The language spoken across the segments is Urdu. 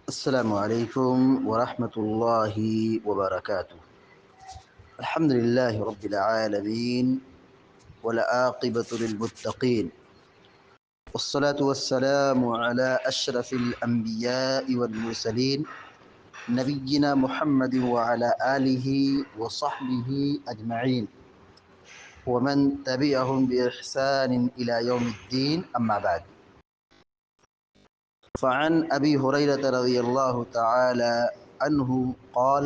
السلام عليكم ورحمة الله وبركاته. الحمد لله رب العالمين والعاقبة للمتقين، والصلاة والسلام على أشرف الأنبياء والمرسلين نبينا محمد وعلى آله وصحبه أجمعين ومن تبعهم بإحسان إلى يوم الدين، أما بعد. فعن أبي هريرة رضي الله تعالى عنه قال: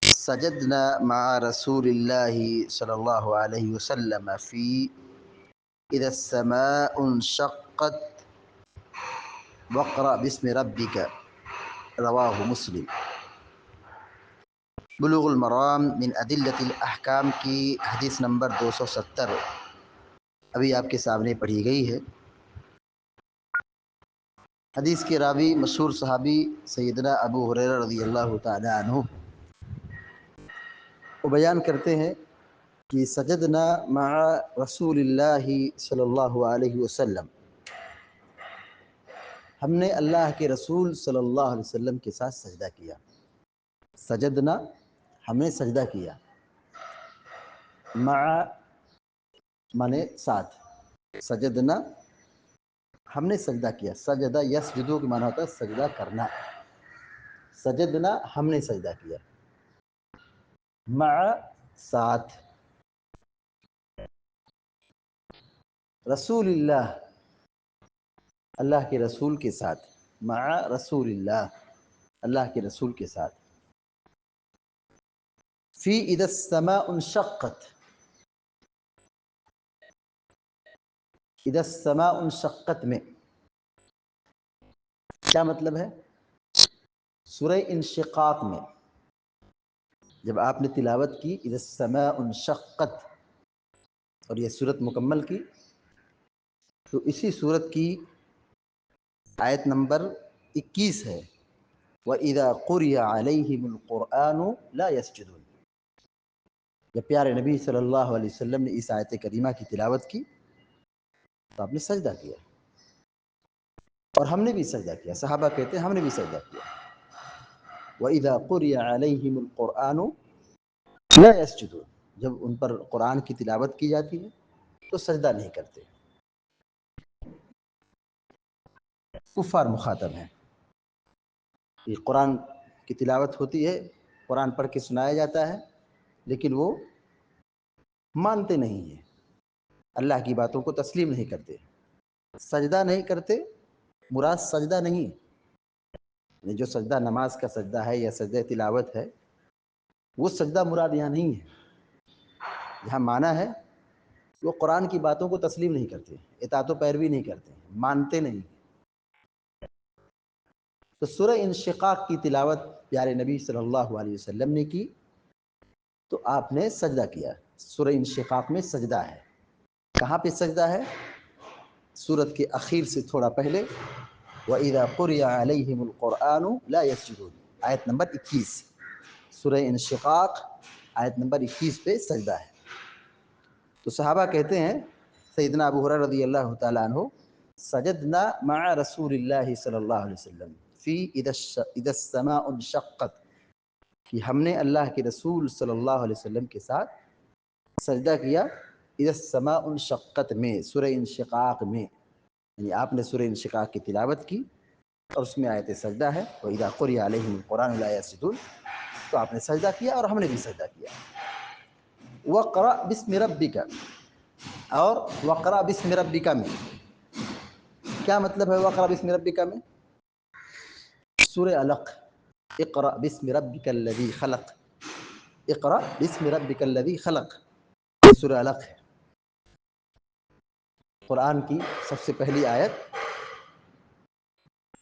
سجدنا مع رسول الله صلى الله عليه وسلم في إذا السماء انشقت واقرأ باسم ربك، رواہ مسلم۔ بلوغ المرام من ادلۃ الاحکام کی حدیث نمبر 270 ابھی آپ کے سامنے پڑھی گئی ہے۔ حدیث کے راوی مشہور صحابی سیدنا ابو ہریرہ رضی اللہ تعالی عنہ وہ بیان کرتے ہیں کہ سجدنا مع رسول اللہ صلی اللہ علیہ وسلم، ہم نے اللہ کے رسول صلی اللہ علیہ وسلم کے ساتھ سجدہ کیا۔ سجدنا، ہم نے سجدہ کیا، مع مانے ساتھ، سجدنا ہم نے سجدہ کیا۔ سجدہ یسجدو کے معنی ہوتا ہے سجدہ کرنا۔ سجدنا ہم نے سجدہ کیا، مع ساتھ، رسول اللہ اللہ کے رسول کے ساتھ، مع رسول اللہ اللہ کے رسول کے ساتھ، فی اذا السماء انشقت، اذا السماء انشقت میں کیا مطلب ہے؟ سورہ انشقاق میں جب آپ نے تلاوت کی اذا السماء انشقت اور یہ صورت مکمل کی، تو اسی صورت کی آیت نمبر 21 ہے، وَإِذَا قُرِئَ عَلَيْهِمُ الْقُرْآنُ لَا يَسْجُدُونَ۔ جب پیارے نبی صلی اللہ علیہ وسلم نے اس آیت کریمہ کی تلاوت کی تو آپ نے سجدہ کیا، اور ہم نے بھی سجدہ کیا۔ صحابہ کہتے ہیں ہم نے بھی سجدہ کیا۔ وَإِذَا قُرِئَ عَلَيْهِمُ الْقُرْآنُ لَا يَسْجُدُونَ، جب ان پر قرآن کی تلاوت کی جاتی ہے تو سجدہ نہیں کرتے۔ کفار مخاطب ہیں، یہ قرآن کی تلاوت ہوتی ہے، قرآن پڑھ کے سنایا جاتا ہے، لیکن وہ مانتے نہیں ہیں، اللہ کی باتوں کو تسلیم نہیں کرتے، سجدہ نہیں کرتے۔ مراد سجدہ نہیں، یعنی جو سجدہ نماز کا سجدہ ہے یا سجدہ تلاوت ہے، وہ سجدہ مراد یہاں نہیں ہے۔ یہاں معنی ہے وہ قرآن کی باتوں کو تسلیم نہیں کرتے، اطاعت و پیروی نہیں کرتے، مانتے نہیں۔ تو سورہ انشقاق کی تلاوت پیارے نبی صلی اللہ علیہ وسلم نے کی تو آپ نے سجدہ کیا۔ سورہ انشقاق میں سجدہ ہے، کہاں پہ سجدہ ہے؟ سورت کے اخیر سے تھوڑا پہلے، وَإِذَا قُرِئَ عَلَيْهِمُ الْقُرْآنُ لَا يَسْجُدُونَ، آیت نمبر 21، سورہ انشقاق آیت نمبر 21 پہ سجدہ ہے۔ تو صحابہ کہتے ہیں سیدنا ابو ہریرہ رضی اللہ تعالیٰ عنہ، سجدنا مع رسول اللہ صلی اللہ علیہ وسلم فی اذا السماء انشقت، کہ ہم نے اللہ کے رسول صلی اللہ علیہ وسلم کے ساتھ سجدہ کیا اذا السماء انشقت میں، سورہ انشقاق میں، یعنی آپ نے سورہ انشقاق کی تلاوت کی اور اس میں آیت سجدہ ہے، وَإِذَا قُرِئَ عَلَيْهِمُ الْقُرْآنُ لَا يَسْجُدُونَ، تو آپ نے سجدہ کیا اور ہم نے بھی سجدہ کیا۔ وَاقْرَأْ بِاسْمِ رَبِّكَ، اور وَاقْرَأْ بِاسْمِ رَبِّكَ میں کیا مطلب ہے؟ وَاقْرَأْ بِاسْمِ رَبِّكَ میں سورہ علق، اقرأ بِاسْمِ رَبِّكَ الَّذِي خَلَقَ، اقرأ بِاسْمِ رَبِّكَ الَّذِي خَلَقَ، یہ سورہ علق ہے۔ قرآن کی سب سے پہلی آیت،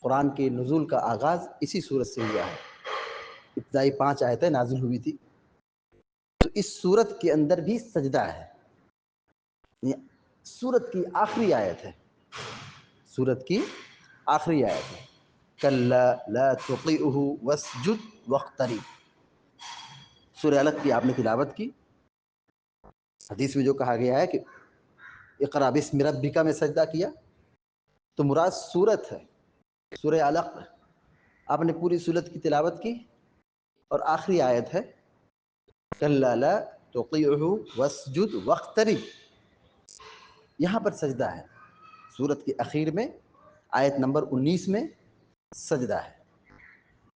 قرآن کے نزول کا آغاز اسی سورت سے ہوا ہے، ابتدائی 5 آیتیں نازل ہوئی تھی، تو اس سورت کے اندر بھی سجدہ ہے، یہ سورت کی آخری آیت ہے، سورت کی آخری آیت ہے، کَلَّا لَا تُطِعْهُ وَاسْجُدْ وَاقْتَرِب۔ سورہ علق کی آپ نے تلاوت کی، حدیث میں جو کہا گیا ہے کہ اقرأ بِاسْمِ رَبِّكَ میں سجدہ کیا، تو مراد سورت ہے، سورہ علق آپ نے پوری صورت کی تلاوت کی اور آخری آیت ہے کلا لا تطیعہ واسجد واقترب، یہاں پر سجدہ ہے صورت کے اخیر میں، آیت نمبر 19 میں سجدہ ہے،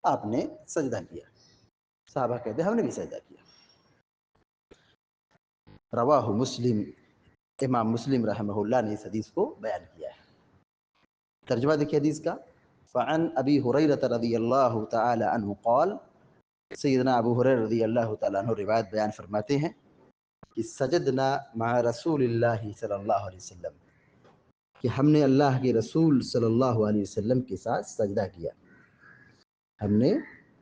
آپ نے سجدہ کیا، صحابہ کہتے ہیں ہم نے بھی سجدہ کیا۔ رواہ مسلم، امام مسلم رحمہ اللہ نے اس حدیث کو بیان کیا ہے۔ ترجمہ دیکھیے حدیث کا، فعن ابی ہریرہ رضی اللہ تعالی عنہ قال، سیدنا ابو ہریرہ رضی اللہ تعالی عنہ روایت بیان فرماتے ہیں کہ سجدنا مع رسول اللہ صلی اللہ علیہ وسلم، کہ ہم نے اللہ کے رسول صلی اللہ علیہ وسلم کے ساتھ سجدہ کیا، ہم نے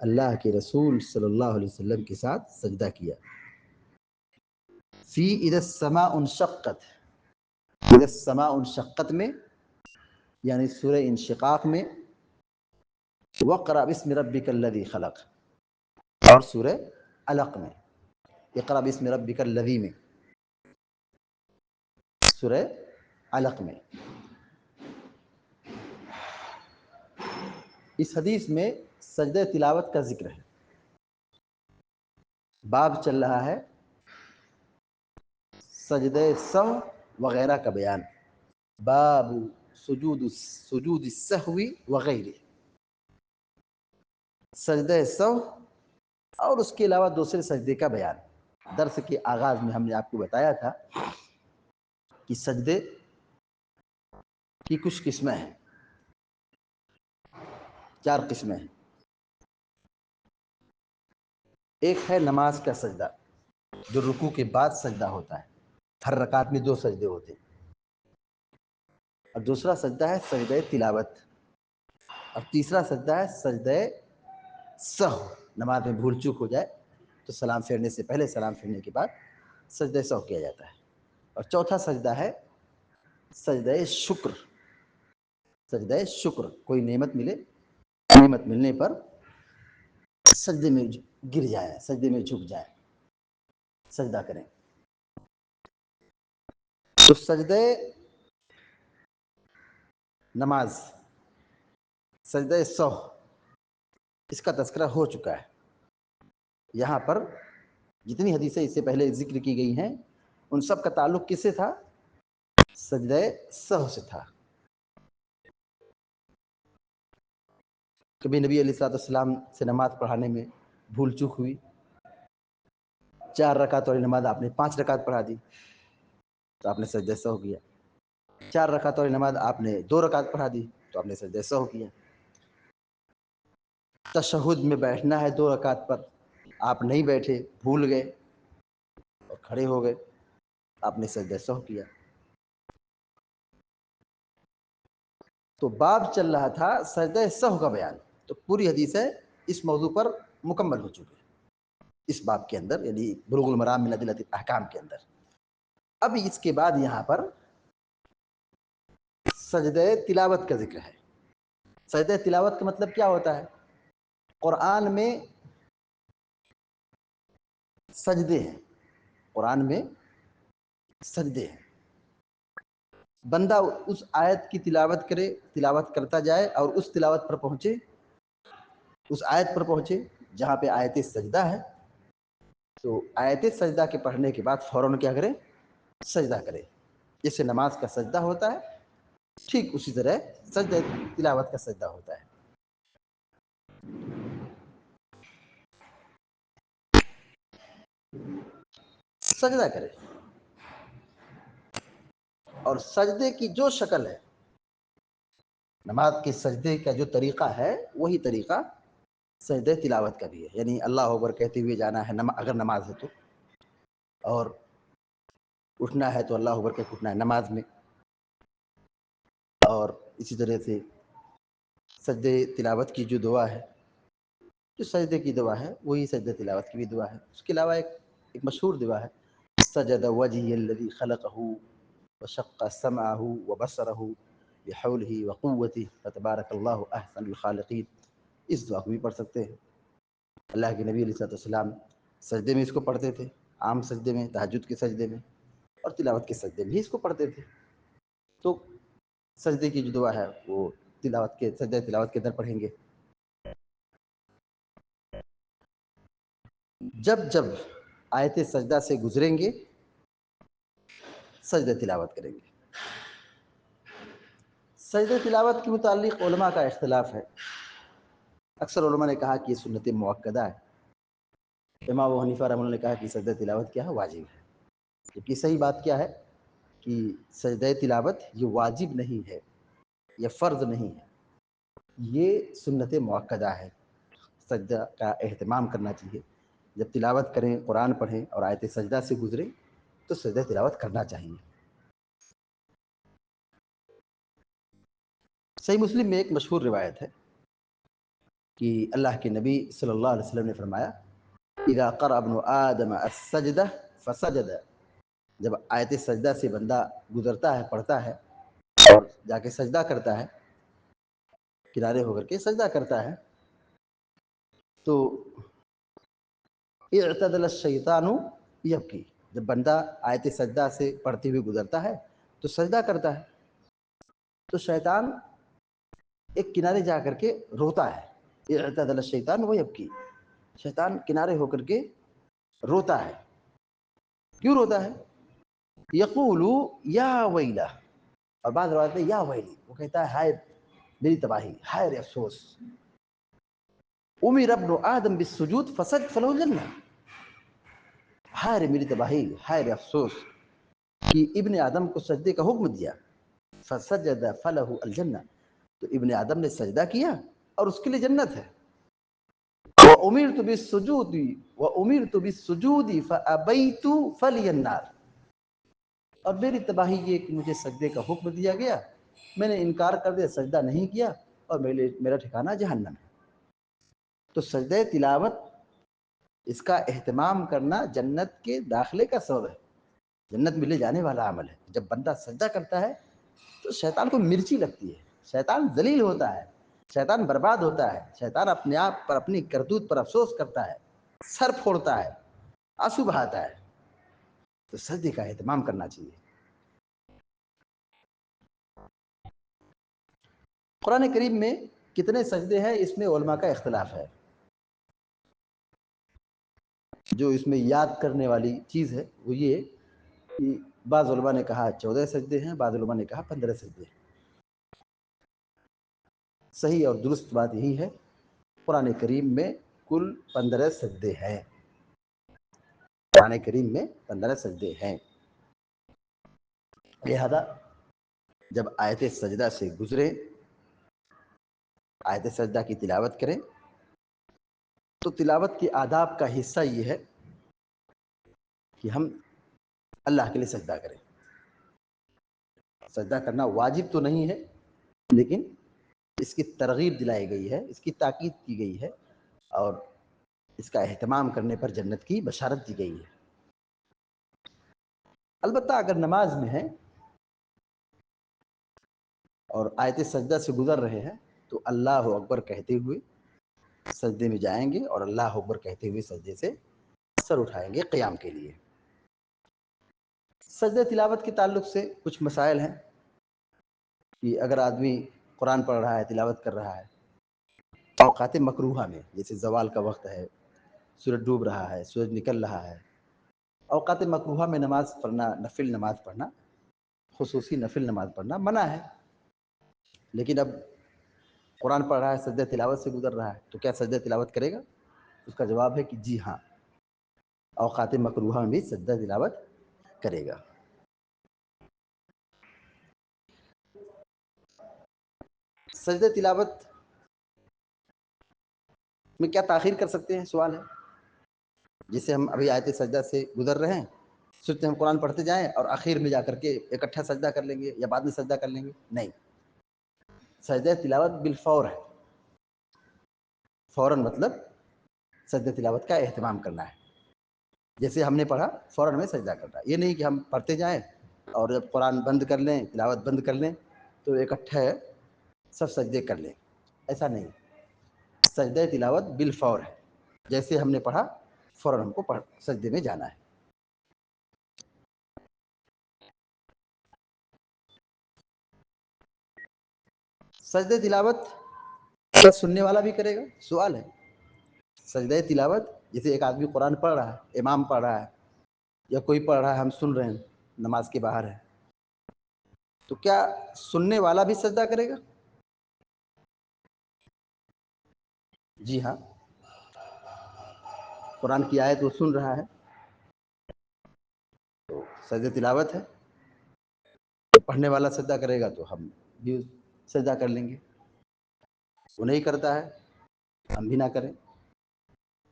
اللہ کے رسول صلی اللہ علیہ وسلم کے ساتھ سجدہ کیا۔ فی اذا السماء انشقت، اذا السماء انشقت میں یعنی سورہ انشقاق میں، واقرأ باسم ربک الذی خلق، اور سورہ علق میں اقرأ باسم ربک الذی میں، سورہ علق میں۔ اس حدیث میں سجدہ تلاوت کا ذکر ہے، باب چل رہا ہے سجدہ سہو وغیرہ کا بیان، باب سجود السہو وغیرہ، سجدہ سہو اور اس کے علاوہ دوسرے سجدے کا بیان۔ درس کے آغاز میں ہم نے آپ کو بتایا تھا کہ سجدے کی کچھ قسمیں ہیں، 4 قسمیں ہیں۔ ایک ہے نماز کا سجدہ، جو رکوع کے بعد سجدہ ہوتا ہے، ہر رکعت میں 2 سجدے ہوتے ہیں، اور دوسرا سجدہ ہے سجدہ تلاوت، اور تیسرا سجدہ ہے سجدہ سہو، نماز میں بھول چوک ہو جائے تو سلام پھیرنے سے پہلے، سلام پھیرنے کے بعد سجدہ سہو کیا جاتا ہے، اور چوتھا سجدہ ہے سجدہ شکر، سجدہ شکر، کوئی نعمت ملے، نعمت ملنے پر سجدے میں گر جائیں، سجدے میں جھک جائیں، سجدہ کریں۔ تو سجدہ نماز، سجدہ سہو، اس کا تذکرہ ہو چکا ہے۔ یہاں پر جتنی حدیثیں اس سے پہلے ذکر کی گئی ہیں ان سب کا تعلق کس سے تھا؟ سجدہ سہو سے تھا۔ کبھی نبی علیہ السلام سے نماز پڑھانے میں بھول چوک ہوئی، 4 رکعت والی نماز آپ نے 5 رکعت پڑھا دی تو آپ نے سجدہ سہو کیا، 4 رکعت والی نماز آپ نے 2 رکعت پڑھا دی تو آپ نے سجدہ سہو کیا۔ تشہد میں بیٹھنا ہے 2 رکعت پر، آپ نہیں بیٹھے، بھول گئے اور کھڑے ہو گئے، آپ نے سجدہ سہو کیا۔ تو باب چل رہا تھا سجدہ سہو کا بیان، تو پوری حدیثیں اس موضوع پر مکمل ہو چکی ہے اس باب کے اندر، یعنی بلوغ المرام من ادلۃ الاحکام کے اندر۔ اب اس کے بعد یہاں پر سجدہ تلاوت کا ذکر ہے۔ سجدہ تلاوت کا مطلب کیا ہوتا ہے؟ قرآن میں سجدے ہیں، قرآن میں سجدے ہیں، بندہ اس آیت کی تلاوت کرے، تلاوت کرتا جائے اور اس تلاوت پر پہنچے، اس آیت پر پہنچے جہاں پہ آیت سجدہ ہے، تو آیت سجدہ کے پڑھنے کے بعد فوراً کیا کرے؟ سجدہ کرے۔ جیسے نماز کا سجدہ ہوتا ہے ٹھیک اسی طرح سجدہ تلاوت کا سجدہ ہوتا ہے۔ سجدہ کرے، اور سجدے کی جو شکل ہے، نماز کے سجدے کا جو طریقہ ہے وہی طریقہ سجدہ تلاوت کا بھی ہے، یعنی اللہ اکبر کہتے ہوئے جانا ہے اگر نماز ہے تو، اور اٹھنا ہے تو اللہ اکبر کہہ کے اٹھنا ہے نماز میں، اور اسی طرح سے سجدہ تلاوت کی جو دعا ہے، جو سجدے کی دعا ہے وہی سجدہ تلاوت کی بھی دعا ہے۔ اس کے علاوہ ایک مشہور دعا ہے، سجد وجهي الذي خلقه وشق سمعه وبصره بحوله وقوته فتبارك الله احسن الخالقین، اس دعا کو بھی پڑھ سکتے ہیں۔ اللہ کے نبی علیہ السلام سجدے میں اس کو پڑھتے تھے، عام سجدے میں، تہجد کے سجدے میں، اور تلاوت کے سجدے میں اس کو پڑھتے تھے۔ تو سجدے کی جو دعا ہے وہ تلاوت کے سجدہ تلاوت کے اندر پڑھیں گے۔ جب جب آیت سجدہ سے گزریں گے سجدہ تلاوت کریں گے۔ سجدہ تلاوت کے متعلق علماء کا اختلاف ہے۔ اکثر علماء نے کہا کہ یہ سنت مؤکدہ ہے۔ امام ابو حنیفہ رحمہ اللہ نے کہا کہ سجدہ تلاوت کیا ہے؟ واجب ہے۔ جبکہ صحیح بات کیا ہے کہ سجدہ تلاوت یہ واجب نہیں ہے، یہ فرض نہیں ہے، یہ سنت مؤکدہ ہے۔ سجدہ کا اہتمام کرنا چاہیے۔ جب تلاوت کریں، قرآن پڑھیں اور آیت سجدہ سے گزریں تو سجدہ تلاوت کرنا چاہیے۔ صحیح مسلم میں ایک مشہور روایت ہے کہ اللہ کے نبی صلی اللہ علیہ وسلم نے فرمایا اذا قرأ ابن آدم السجدہ فسجد، جب آیت سجدہ سے بندہ گزرتا ہے، پڑھتا ہے اور جا کے سجدہ کرتا ہے، کنارے ہو کر کے سجدہ کرتا ہے، تو اعتدل الشیطان یبکی، جب بندہ آیت سجدہ سے پڑھتے ہوئے گزرتا ہے تو سجدہ کرتا ہے تو شیطان ایک کنارے جا کر کے روتا ہے۔ اعتدل الشیطان ویبکی، شیطان کنارے ہو کر کے روتا ہے۔ کیوں روتا ہے؟ یقول یا ویلہ، اور بعض روایت میں یا ویلی، وہ کہتا ہے ہائے میری تباہی، ہائے رے افسوس، امر ابن آدم بالسجود فسجد فلہ الجنہ، ہائے رے میری تباہی، ہائے رے افسوس کہ ابن آدم کو سجدے کا حکم دیا، فسجد فلہ الجنہ، تو ابن آدم نے سجدہ کیا اور اس کے لیے جنت ہے۔ وَأُمِرْتُ بِالسُّجُودِ وَأُمِرْتُ بِالسُّجُودِ فَأَبَيْتُ فَلِيَ النَّارُ، اور میری تباہی یہ کہ مجھے سجدے کا حکم دیا گیا، میں نے انکار کر دیا، سجدہ نہیں کیا، اور میرا ٹھکانہ جہنم ہے۔ تو سجدہ تلاوت، اس کا اہتمام کرنا جنت کے داخلے کا سبب ہے، جنت میں لے جانے والا عمل ہے۔ جب بندہ سجدہ کرتا ہے تو شیطان کو مرچی لگتی ہے، شیطان ذلیل ہوتا ہے، شیطان برباد ہوتا ہے، شیطان اپنے آپ پر، اپنی کرتوت پر افسوس کرتا ہے، سر پھوڑتا ہے، آنسو بہاتا ہے۔ تو سجدے کا اہتمام کرنا چاہیے۔ قرآن کریم میں کتنے سجدے ہیں اس میں علماء کا اختلاف ہے۔ جو اس میں یاد کرنے والی چیز ہے وہ یہ کہ بعض علماء نے کہا 14 سجدے ہیں، بعض علماء نے کہا 15 سجدے ہیں۔ صحیح اور درست بات یہی ہے، قرآن کریم میں کل 15 سجدے ہیں۔ قرآن کریم میں 15 سجدے ہیں۔ لہذا جب آیت سجدہ سے گزریں، آیت سجدہ کی تلاوت کریں، تو تلاوت کے آداب کا حصہ یہ ہے کہ ہم اللہ کے لیے سجدہ کریں۔ سجدہ کرنا واجب تو نہیں ہے، لیکن اس کی ترغیب دلائی گئی ہے، اس کی تاکید کی گئی ہے، اور اس کا اہتمام کرنے پر جنت کی بشارت دی گئی ہے۔ البتہ اگر نماز میں ہے اور آیت سجدہ سے گزر رہے ہیں تو اللہ اکبر کہتے ہوئے سجدے میں جائیں گے، اور اللہ اکبر کہتے ہوئے سجدے سے سر اٹھائیں گے قیام کے لیے۔ سجدہ تلاوت کے تعلق سے کچھ مسائل ہیں کہ اگر آدمی قرآن پڑھ رہا ہے، تلاوت کر رہا ہے، اوقات مکروہہ میں، جیسے زوال کا وقت ہے، سورج ڈوب رہا ہے، سورج نکل رہا ہے، اوقات مکروہہ میں نماز پڑھنا، نفل نماز پڑھنا، خصوصی نفل نماز پڑھنا منع ہے۔ لیکن اب قرآن پڑھ رہا ہے، سجدہ تلاوت سے گزر رہا ہے، تو کیا سجدہ تلاوت کرے گا؟ اس کا جواب ہے کہ جی ہاں، اوقات مکروہہ میں بھی سجدہ تلاوت کرے گا۔ سجدہ تلاوت میں کیا تاخیر کر سکتے ہیں؟ سوال ہے۔ جسے ہم ابھی آیت سجدہ سے گزر رہے ہیں، سوچتے ہم قرآن پڑھتے جائیں اور آخر میں جا کر کے اکٹھا سجدہ کر لیں گے یا بعد میں سجدہ کر لیں گے؟ نہیں، سجدہ تلاوت بالفور ہے۔ فوراً مطلب سجدہ تلاوت کا اہتمام کرنا ہے۔ جیسے ہم نے پڑھا فوراً ہمیں سجدہ کرنا ہے، یہ نہیں کہ ہم پڑھتے جائیں اور جب قرآن بند کر لیں، تلاوت بند کر لیں تو اکٹھا سب سجدے کر لیں، ایسا نہیں۔ سجدہ تلاوت بالفور ہے، جیسے ہم نے پڑھا فوراً ہم کو سجدے میں جانا ہے۔ سجدہ تلاوت سننے والا بھی کرے گا؟ سوال ہے۔ سجدہ تلاوت جیسے ایک آدمی قرآن پڑھ رہا ہے، امام پڑھ رہا ہے یا کوئی پڑھ رہا ہے، ہم سن رہے ہیں، نماز کے باہر ہے، تو کیا سننے والا بھی سجدہ کرے گا؟ جی ہاں، قرآن کی آیت وہ سن رہا ہے تو سجدہ تلاوت ہے، پڑھنے والا سجدہ کرے گا تو ہم بھی سجدہ کر لیں گے، وہ نہیں کرتا ہے ہم بھی نہ کریں،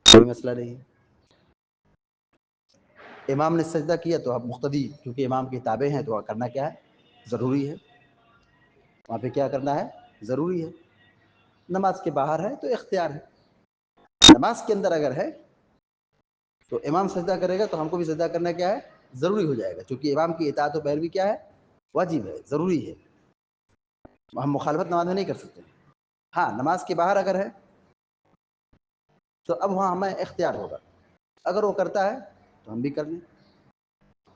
کوئی مسئلہ نہیں ہے۔ امام نے سجدہ کیا تو اب مقتدی کیونکہ امام کی تابع ہیں تو کرنا کیا ہے؟ ضروری ہے، وہاں پہ کیا کرنا ہے؟ ضروری ہے۔ نماز کے باہر ہے تو اختیار ہے، نماز کے اندر اگر ہے تو امام سجدہ کرے گا تو ہم کو بھی سجدہ کرنا کیا ہے؟ ضروری ہو جائے گا، کیونکہ امام کی اطاعت و پیروی کیا ہے؟ واجب ہے، ضروری ہے، ہم مخالفت نماز میں نہیں کر سکتے۔ ہاں نماز کے باہر اگر ہے تو اب وہاں ہمیں اختیار ہوگا، اگر وہ کرتا ہے تو ہم بھی کر لیں،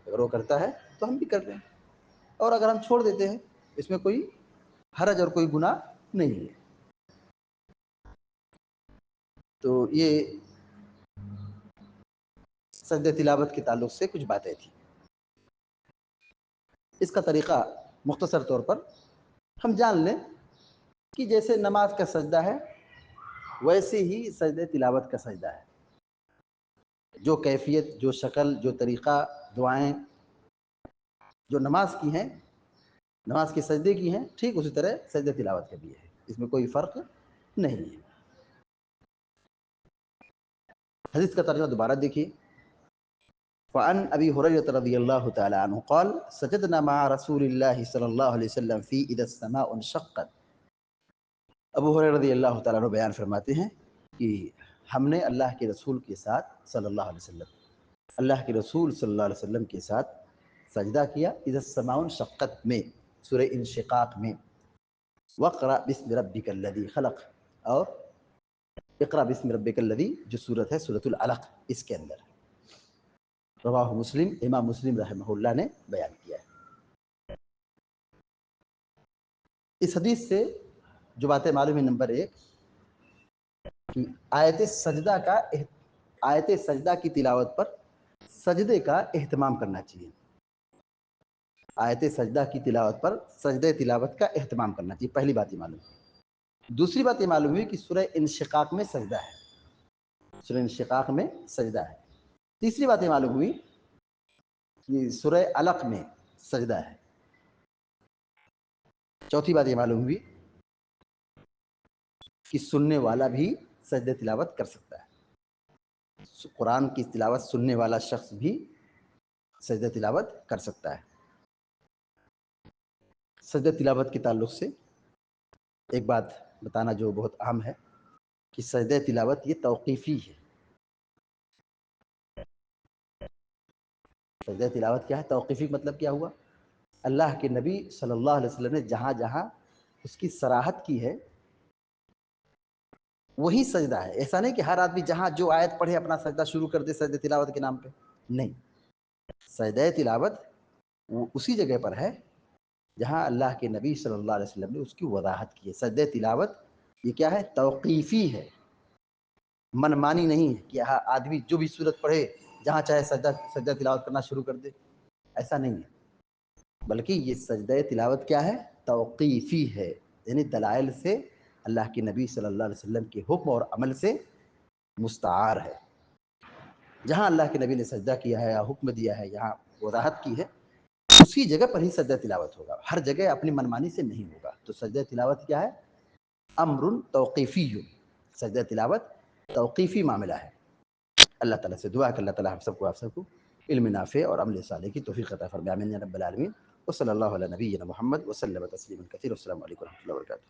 اگر وہ کرتا ہے تو ہم بھی کر لیں، اور اگر ہم چھوڑ دیتے ہیں اس میں کوئی حرج اور کوئی گناہ نہیں ہے۔ تو یہ سجدہ تلاوت کے تعلق سے کچھ باتیں تھیں۔ اس کا طریقہ مختصر طور پر ہم جان لیں کہ جیسے نماز کا سجدہ ہے ویسے ہی سجدہ تلاوت کا سجدہ ہے، جو کیفیت، جو شکل، جو طریقہ، دعائیں جو نماز کی ہیں، نماز کے سجدے کی ہیں، ٹھیک اسی طرح سجدہ تلاوت کا بھی ہے، اس میں کوئی فرق نہیں ہے۔ حدیث کا ترجمہ دوبارہ دیکھیے۔ فعن ابی هريرة رضی اللہ تعالی عنہ قال سجدنا مع رسول اللہ صلی اللہ علیہ وسلم فی اذا السماء انشقت۔ ابو ہریرہ رضی اللہ تعالیٰ عنہ بیان فرماتے ہیں کہ ہم نے اللہ کے رسول کے ساتھ صلی اللہ علیہ وسلم، اللہ کے رسول صلی اللہ علیہ وسلم کے ساتھ سجدہ کیا اذا السماء انشقت میں، سورہ انشقاق میں، وقرأ بسم ربک الذی خلق، اور اقرأ بسم ربک الذی جو سورت ہے سورۃ العلق، اس کے اندر رواہ مسلم، امام مسلم رحمہ اللہ نے بیان کیا ہے۔ اس حدیث سے جو باتیں معلوم ہے، نمبر ایک کہ آیت سجدہ کی تلاوت پر سجدے کا اہتمام کرنا چاہیے، آیت سجدہ کی تلاوت پر سجدہ تلاوت کا اہتمام کرنا چاہیے، پہلی بات یہ معلوم ہے۔ دوسری بات یہ معلوم ہوئی کہ سورہ انشقاق میں سجدہ ہے، سورہ انشقاق میں سجدہ ہے۔ تیسری بات یہ معلوم ہوئی کہ سورہ علق میں سجدہ ہے۔ چوتھی بات یہ معلوم ہوئی کہ سننے والا بھی سجدہ تلاوت کر سکتا ہے، قرآن کی تلاوت سننے والا شخص بھی سجدہ تلاوت کر سکتا ہے۔ سجدہ تلاوت کے تعلق سے ایک بات بتانا جو بہت اہم ہے کہ سجدہ تلاوت یہ توقیفی ہے۔ سجدہ تلاوت کیا ہے؟ توقیفی مطلب کیا ہوا؟ اللہ کے نبی صلی اللہ علیہ وسلم نے جہاں جہاں اس کی صراحت کی ہے وہی سجدہ ہے، ایسا نہیں کہ ہر آدمی جہاں جو آیت پڑھے اپنا سجدہ شروع کر دے سجدہ تلاوت کے نام پہ، نہیں، سجدہ تلاوت وہ اسی جگہ پر ہے جہاں اللہ کے نبی صلی اللہ علیہ وسلم نے اس کی وضاحت کی ہے۔ سجدہ تلاوت یہ کیا ہے؟ توقیفی ہے، من مانی نہیں ہے کہ ہاں آدمی جو بھی صورت پڑھے جہاں چاہے سجدہ تلاوت کرنا شروع کر دے، ایسا نہیں ہے، بلکہ یہ سجدہ تلاوت کیا ہے؟ توقیفی ہے، یعنی دلائل سے اللہ کے نبی صلی اللہ علیہ وسلم کے حکم اور عمل سے مستعار ہے۔ جہاں اللہ کے نبی نے سجدہ کیا ہے یا حکم دیا ہے، یہاں وضاحت کی ہے، اسی جگہ پر ہی سجدہ تلاوت ہوگا، ہر جگہ اپنی منمانی سے نہیں ہوگا۔ تو سجدہ تلاوت کیا ہے؟ امر توقیفی، سجدہ تلاوت توقیفی معاملہ ہے۔ اللہ تعالیٰ سے دعا کہ اللہ تعالیٰ آپ سب کو علم نافع اور عمل صالح کی توفیق عطا فرمائے، آمین یا رب العالمین۔ وصلی اللہ علی نبینا محمد وسلم تسلیما کثیرا، السلام علیکم و رحمۃ اللہ وبرکاتہ۔